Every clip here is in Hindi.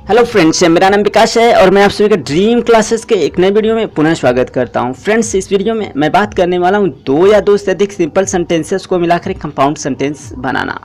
हेलो फ्रेंड्स, मेरा नाम विकास है और मैं आप सभी का ड्रीम क्लासेस के एक नए वीडियो में पुनः स्वागत करता हूं। फ्रेंड्स, इस वीडियो में मैं बात करने वाला हूं दो या दो से अधिक सिंपल सेंटेंसेस को मिलाकर एक कंपाउंड सेंटेंस बनाना।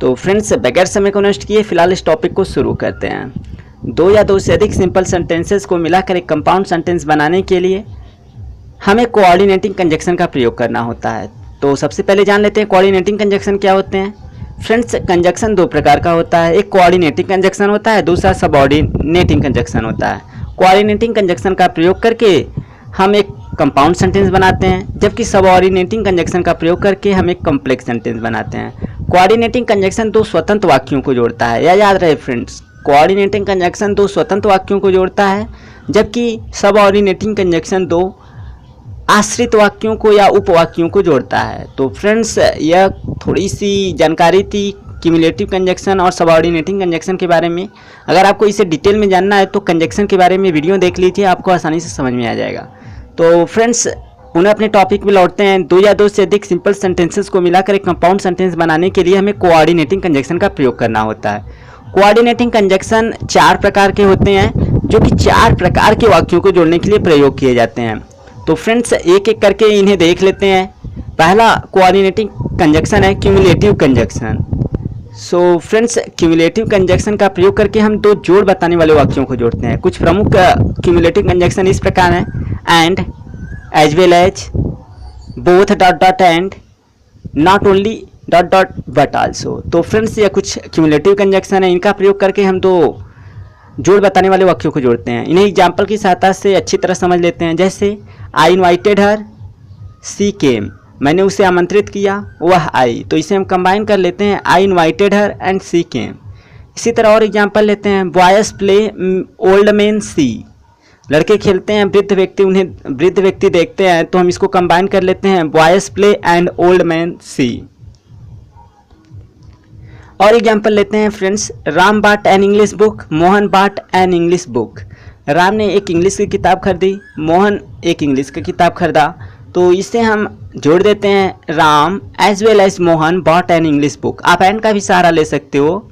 तो फ्रेंड्स, बगैर समय को नष्ट किए फिलहाल इस टॉपिक को शुरू करते हैं। दो या दो से अधिक सिंपल सेंटेंसेस को मिलाकर एक कंपाउंड सेंटेंस बनाने के लिए हमें कोऑर्डिनेटिंग कंजक्शन का प्रयोग करना होता है। तो सबसे पहले जान लेते हैं कोऑर्डिनेटिंग कंजक्शन क्या होते हैं। फ्रेंड्स, कंजक्शन दो प्रकार का होता है, एक कोऑर्डिनेटिंग कंजक्शन होता है, दूसरा सबऑर्डिनेटिंग कंजक्शन होता है। कोऑर्डिनेटिंग कंजक्शन का प्रयोग करके हम एक कंपाउंड सेंटेंस बनाते हैं, जबकि सबऑर्डिनेटिंग कंजक्शन का प्रयोग करके हम एक कॉम्प्लेक्स सेंटेंस बनाते हैं। कोऑर्डिनेटिंग कंजक्शन दो स्वतंत्र वाक्यों को जोड़ता है, यह याद रहे फ्रेंड्स। कोऑर्डिनेटिंग कंजक्शन दो स्वतंत्र वाक्यों को जोड़ता है, जबकि सबऑर्डिनेटिंग कंजक्शन दो आश्रित वाक्यों को या उपवाक्यों को जोड़ता है। तो फ्रेंड्स, यह थोड़ी सी जानकारी थी क्यूमुलेटिव कंजक्शन और सबऑर्डिनेटिंग कंजक्शन के बारे में। अगर आपको इसे डिटेल में जानना है तो कंजक्शन के बारे में वीडियो देख लीजिए, आपको आसानी से समझ में आ जाएगा। तो फ्रेंड्स, उन्हें अपने टॉपिक में लौटते हैं। दो या दो से अधिक सिंपल सेंटेंसेस को मिलाकर एक कंपाउंड सेंटेंस बनाने के लिए हमें कोऑर्डिनेटिंग कंजक्शन का प्रयोग करना होता है। कोऑर्डिनेटिंग कंजक्शन चार प्रकार के होते हैं, जो कि चार प्रकार के वाक्यों को जोड़ने के लिए प्रयोग किए जाते हैं। तो फ्रेंड्स, एक एक करके इन्हें देख लेते हैं। पहला कोऑर्डिनेटिंग कंजक्शन है cumulative conjunction. So friends, cumulative conjunction का प्रयोग करके हम दो जोड़ बताने वाले वाक्यों को जोड़ते हैं। कुछ प्रमुख क्यूमुलेटिव कंजक्शन इस प्रकार हैं: and, as well as, both dot dot and, not only dot dot but also. तो फ्रेंड्स, यह कुछ क्यूमुलेटिव कंजक्शन है, इनका प्रयोग करके हम दो जोड़ बताने वाले वाक्यों को जोड़ते हैं। इन्हें एग्जाम्पल की सहायता से अच्छी तरह समझ लेते हैं। जैसे आई इन्वाइटेड हर, सी केम, मैंने उसे आमंत्रित किया, वह आई। तो इसे हम कंबाइन कर लेते हैं, आई इन्वाइटेड हर एंड सी केम। इसी तरह और एग्जाम्पल लेते हैं, बॉयज प्ले ओल्ड मैन सी, लड़के खेलते हैं वृद्ध व्यक्ति उन्हें वृद्ध व्यक्ति देखते हैं। तो हम इसको कंबाइन कर लेते हैं, boys play and old man see. और एग्जाम्पल लेते हैं फ्रेंड्स, राम बाट एन इंग्लिश बुक, मोहन बाट एन इंग्लिश बुक। राम ने एक इंग्लिश की किताब खरीदी, मोहन एक इंग्लिश की किताब खरीदा। तो इसे हम जोड़ देते हैं, Ram as well as Mohan bought an English book. आप एंड का भी सहारा ले सकते हो,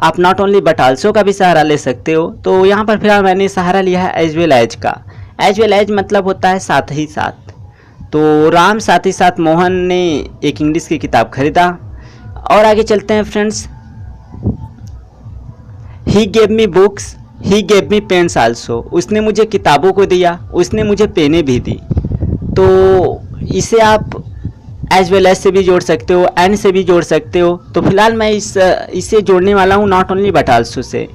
आप नॉट ओनली बट आल्सो का भी सहारा ले सकते हो। तो यहाँ पर फिलहाल मैंने सहारा लिया है एज वेल एज का। एज वेल एज मतलब होता है साथ ही साथ। तो राम साथ ही साथ मोहन ने एक इंग्लिश की किताब खरीदा। और आगे चलते हैं friends, he gave me books, he gave me pens also, उसने मुझे किताबों को दिया, उसने मुझे पेनें भी दी। तो इसे आप एज वेल एज से भी जोड़ सकते हो, एंड से भी जोड़ सकते हो। तो फिलहाल मैं इसे जोड़ने वाला हूँ नॉट ओनली बट आल्सो से।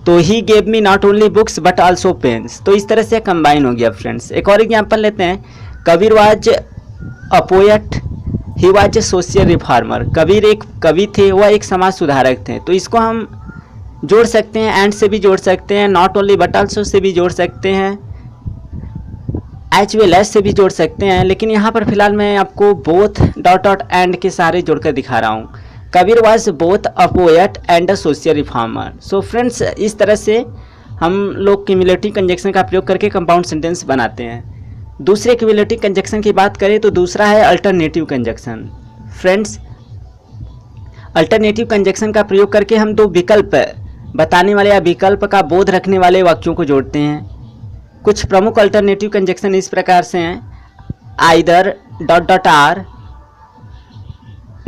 तो he gave me not only books but also pens. तो इस तरह से कंबाइन हो गया फ्रेंड्स। एक और एग्जाम्पल लेते हैं, Kabir was a poet, he was a social reformer. Kabir एक कवि थे, वह एक समाज सुधारक थे। तो इसको हम जोड़ सकते हैं, एंड से भी जोड़ सकते हैं, नॉट ओनली बट आल्सो से भी जोड़ सकते हैं, एज वेल एज से भी जोड़ सकते हैं। लेकिन यहाँ पर फिलहाल मैं आपको बोथ डॉट डॉट एंड के सारे जोड़कर दिखा रहा हूँ। Kabir was both a poet and a social reformer. So friends, इस तरह से हम लोग क्यूमुलेटिव कंजक्शन का प्रयोग करके कंपाउंड सेंटेंस बनाते हैं। दूसरे क्यूमुलेटिव कंजक्शन की बात करें तो दूसरा है alternative conjunction. Friends, alternative conjunction का प्रयोग करके हम दो विकल्प बताने वाले या विकल्प का बोध रखने वाले वाक्यों को जोड़ते हैं। कुछ प्रमुख अल्टरनेटिव कंजक्शन इस प्रकार से हैं, either dot dot are,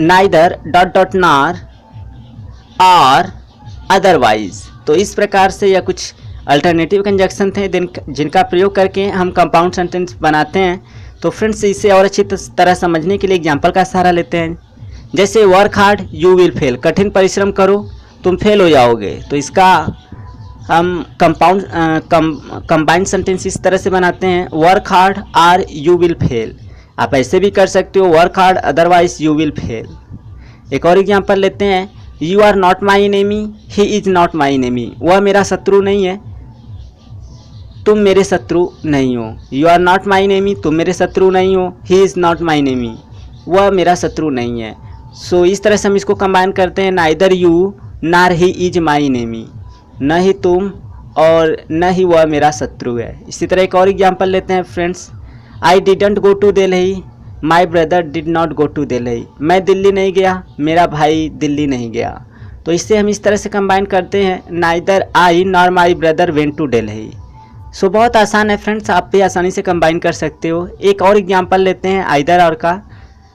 neither dot dot नार, और अदरवाइज। तो इस प्रकार से यह कुछ अल्टरनेटिव कंजक्शन थे जिनका प्रयोग करके हम कंपाउंड सेंटेंस बनाते हैं। तो फ्रेंड्स, इसे और अच्छी तरह समझने के लिए एग्जाम्पल का सहारा लेते हैं। जैसे work hard you will fail, कठिन परिश्रम करो तुम फेल हो जाओगे। तो इसका हम कंबाइंड सेंटेंस इस तरह से बनाते हैं, work hard or you will fail. आप ऐसे भी कर सकते हो, work hard otherwise you will fail. एक और एग्जाम्पल लेते हैं, you are not my enemy, he is not my enemy. वह मेरा शत्रु नहीं है, तुम मेरे शत्रु नहीं हो। You are not my enemy, तुम मेरे शत्रु नहीं हो। He is not my enemy, वह मेरा शत्रु नहीं है। सो इस तरह से हम इसको कंबाइन करते हैं, नाइदर यू नार ही इज माई एनिमी, न ही तुम और न ही वह मेरा शत्रु है। इसी तरह एक और एग्जाम्पल लेते हैं friends, I didn't go to Delhi, my brother did not go to Delhi. मैं दिल्ली नहीं गया, मेरा भाई दिल्ली नहीं गया। तो इससे हम इस तरह से कंबाइन करते हैं, neither I nor my brother went to Delhi. So बहुत आसान है फ्रेंड्स, आप भी आसानी से कंबाइन कर सकते हो। एक और एग्जांपल लेते हैं आइदर और का।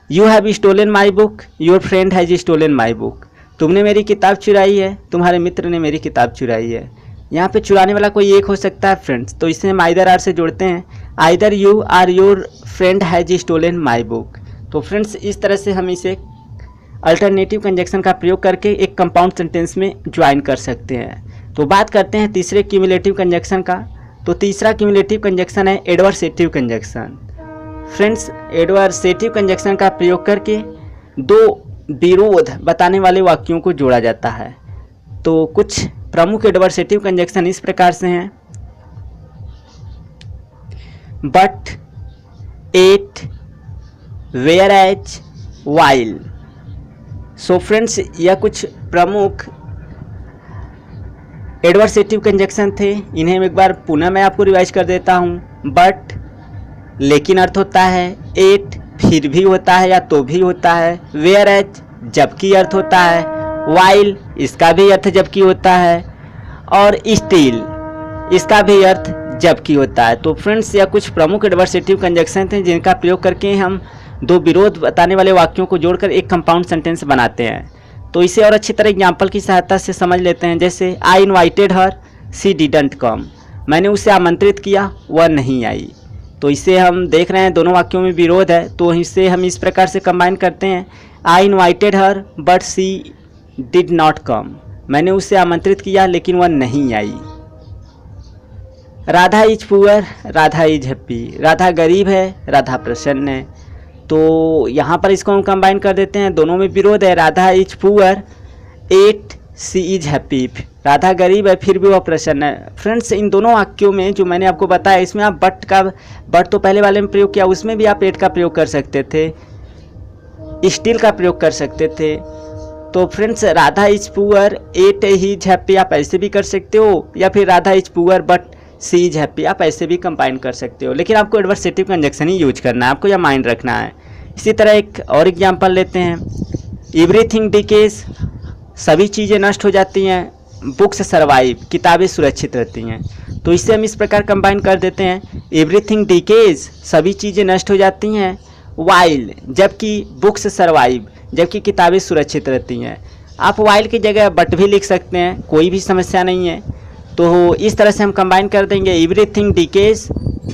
You have stolen my book, your friend has stolen my book. तुमने मेरी किताब चुराई है, तुम्हारे मित्र ने मेरी किताब चुराई है। यहाँ पे चुराने वाला कोई एक हो सकता है फ्रेंड्स, तो इससे हम आइदर आर से जोड़ते हैं, either you or your friend has stolen my book. तो फ्रेंड्स इस तरह से हम इसे अल्टरनेटिव कंजक्शन का प्रयोग करके एक कंपाउंड सेंटेंस में ज्वाइन कर सकते हैं। तो बात करते हैं तीसरे क्यूमुलेटिव कंजक्शन का। तो तीसरा क्यूमुलेटिव कंजक्शन है adversative conjunction. Friends adversative conjunction का प्रयोग करके दो विरोध बताने वाले वाक्यों को जोड़ा जाता है। तो कुछ प्रमुख एडवर्सेटिव कंजक्शन इस प्रकार से हैं, but, yet, whereas, while. So friends यह कुछ प्रमुख एडवर्सेटिव कंजक्शन थे। इन्हें एक बार पुनः मैं आपको रिवाइज कर देता हूँ। बट लेकिन अर्थ होता है, एट फिर भी होता है या तो भी होता है, वेयर एज जबकि अर्थ होता है, वाइल इसका भी अर्थ जबकि होता है, और स्टिल इसका भी अर्थ जबकि होता है। तो फ्रेंड्स यह कुछ प्रमुख एडवर्सेटिव कंजक्शन थे जिनका प्रयोग करके हम दो विरोध बताने वाले वाक्यों को जोड़कर एक कंपाउंड सेंटेंस बनाते हैं। तो इसे और अच्छी तरह एग्जाम्पल की सहायता से समझ लेते हैं। जैसे आई invited her, C didn't come. मैंने उसे आमंत्रित किया, वह नहीं आई। तो इसे हम देख रहे हैं दोनों वाक्यों में विरोध है, तो इसे हम इस प्रकार से कंबाइन करते हैं, I invited her but she did not come. मैंने उसे आमंत्रित किया लेकिन वह नहीं आई। Radha is poor, Radha is happy. Radha गरीब है, राधा प्रसन्न है। तो यहाँ पर इसको हम कंबाइन कर देते हैं, दोनों में विरोध है, Radha is poor yet she is happy. Radha गरीब है फिर भी वह प्रसन्न है। फ्रेंड्स इन दोनों वाक्यों में जो मैंने आपको बताया, इसमें आप बट तो पहले वाले में प्रयोग किया, उसमें भी आप एट का प्रयोग कर सकते थे, स्टिल का प्रयोग कर सकते थे। तो friends Radha is poor yet he is happy आप ऐसे भी कर सकते हो, या फिर Radha is poor but she is happy आप ऐसे भी कंबाइन कर सकते हो, लेकिन आपको एडवर्सेटिव कंजक्शन ही यूज करना है, आपको यह माइंड रखना है। इसी तरह एक और एग्जांपल लेते हैं, एवरीथिंग डिकेज सभी चीज़ें नष्ट हो जाती हैं, बुक्स सर्वाइव किताबें सुरक्षित रहती हैं। तो इससे हम इस प्रकार कंबाइन कर देते हैं, एवरीथिंग डिकेज सभी चीज़ें नष्ट हो जाती हैं, वाइल जबकि बुक्स सर्वाइव जबकि किताबें सुरक्षित रहती हैं। आप वाइल की जगह बट भी लिख सकते हैं, कोई भी समस्या नहीं है। तो इस तरह से हम कंबाइन कर देंगे, everything decays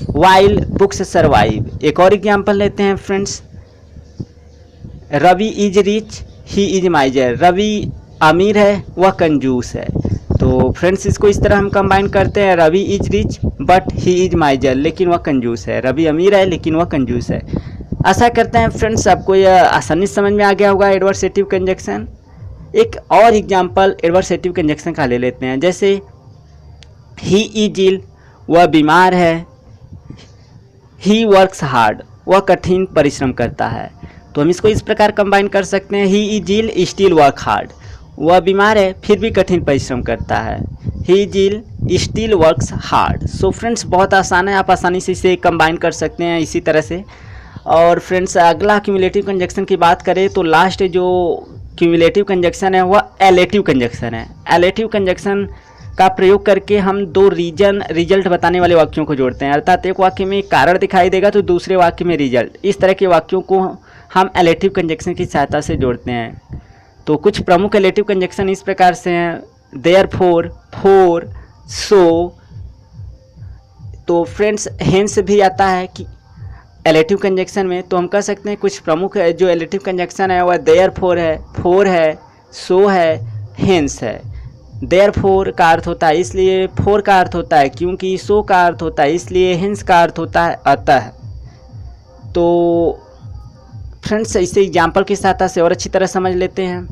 while books survive. एक और एग्जांपल लेते हैं friends, Ravi is rich he is miser. Ravi अमीर है वह कंजूस है। तो फ्रेंड्स इसको इस तरह हम कंबाइन करते हैं, Ravi is rich but he is miser, लेकिन वह कंजूस है। रवि अमीर है लेकिन वह कंजूस है। आशा करते हैं फ्रेंड्स आपको यह आसानी से समझ में आ गया होगा एडवर्सेटिव कंजक्शन। एक और एग्जांपल एडवर्सेटिव कंजक्शन का ले लेते हैं, जैसे ही इज इल वह बीमार है, ही वर्क्स हार्ड वह कठिन परिश्रम करता है। तो हम इसको इस प्रकार कंबाइन कर सकते हैं, he is ill still work hard वह बीमार है फिर भी कठिन परिश्रम करता है, he is ill still works hard. So friends बहुत आसान है, आप आसानी से इसे कंबाइन कर सकते हैं इसी तरह से। और फ्रेंड्स अगला क्यूमुलेटिव कंजक्शन की बात करें तो लास्ट जो क्यूमुलेटिव कंजक्शन है वह एलेटिव कंजक्शन है। एलेटिव कंजक्शन का प्रयोग करके हम दो रिजल्ट बताने वाले वाक्यों को जोड़ते हैं, अर्थात एक वाक्य में कारण दिखाई देगा तो दूसरे वाक्य में रिजल्ट। इस तरह के वाक्यों को हम एलेटिव कंजक्शन की सहायता से जोड़ते हैं। तो कुछ प्रमुख एलेटिव कंजक्शन इस प्रकार से हैं, देयरफॉर, फॉर, सो। तो फ्रेंड्स हेंस भी आता है कि एलेटिव कंजक्शन में, तो हम कह सकते हैं कुछ प्रमुख जो एलेटिव कंजक्शन है वह देयरफॉर है, फॉर है, सो है, हेंस है। देयरफॉर का अर्थ होता है इसलिए, फॉर का अर्थ होता है क्योंकि, सो का अर्थ होता है इसलिए, हेंस का अर्थ होता है अतः। तो फ्रेंड्स इसे एग्जाम्पल की सहायता से और अच्छी तरह समझ लेते हैं।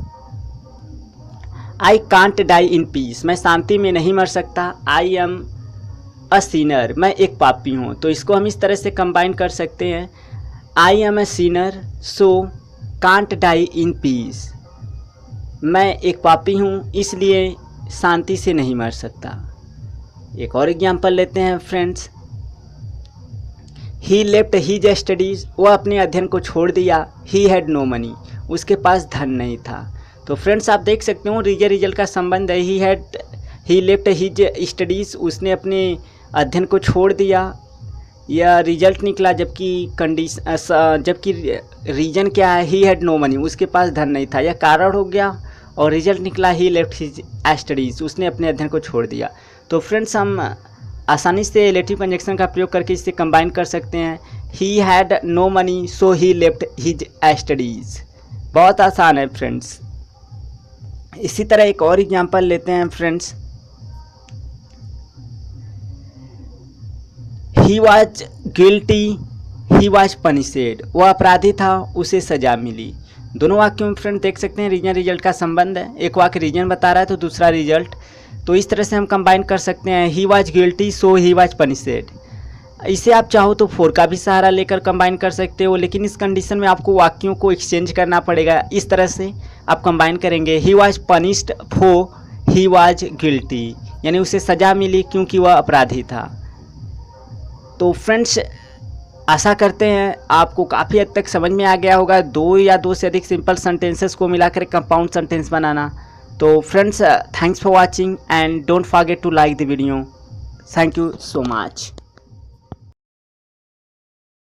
I can't die in peace मैं शांति में नहीं मर सकता, आई एम अ सीनर मैं एक पापी हूँ। तो इसको हम इस तरह से कंबाइन कर सकते हैं, I am a sinner so can't die in peace मैं एक पापी हूँ इसलिए शांति से नहीं मर सकता। एक और एग्जाम्पल लेते हैं फ्रेंड्स, ही लेफ्ट हीज स्टडीज़ वह अपने अध्ययन को छोड़ दिया, ही हैड नो मनी उसके पास धन नहीं था। तो फ्रेंड्स आप देख सकते हो रीजन रिजल्ट का संबंध है, ही लेफ्ट हिज स्टडीज़, उसने अपने अध्ययन को छोड़ दिया। यह रिजल्ट निकला, जबकि रीजन क्या है, ही हैड नो मनी, उसके पास धन नहीं था, यह कारण हो गया। और रिजल्ट निकला ही लेफ्ट हिज स्टडीज़, उसने अपने अध्ययन को छोड़ दिया। तो फ्रेंड्स हम आसानी से रिलेटिव कंजक्शन का प्रयोग करके इसे कंबाइन कर सकते हैं। He had no money so he left his studies. बहुत आसान है फ्रेंड्स। इसी तरह एक और एग्जांपल लेते हैं friends. He was guilty he was punished, वह अपराधी था, उसे सजा मिली। दोनों वाक्यों में फ्रेंड देख सकते हैं रीजन रिजल्ट का संबंध है। एक वाक्य रीजन बता रहा है तो दूसरा रिजल्ट। तो इस तरह से हम कंबाइन कर सकते हैं, he was guilty so he was punished. इसे आप चाहो तो फोर का भी सहारा लेकर कंबाइन कर सकते हो, लेकिन इस कंडीशन में आपको वाक्यों को एक्सचेंज करना पड़ेगा। इस तरह से आप कंबाइन करेंगे, he was punished for he was guilty, यानी उसे सजा मिली क्योंकि वह अपराधी था। तो फ्रेंड्स आशा करते हैं आपको काफ़ी हद तक समझ में आ गया होगा 2 या 2 से अधिक सिंपल सेंटेंसेस को मिलाकर कंपाउंड सेंटेंस बनाना। तो friends thanks for watching and don't forget to like the video. Thank you so much.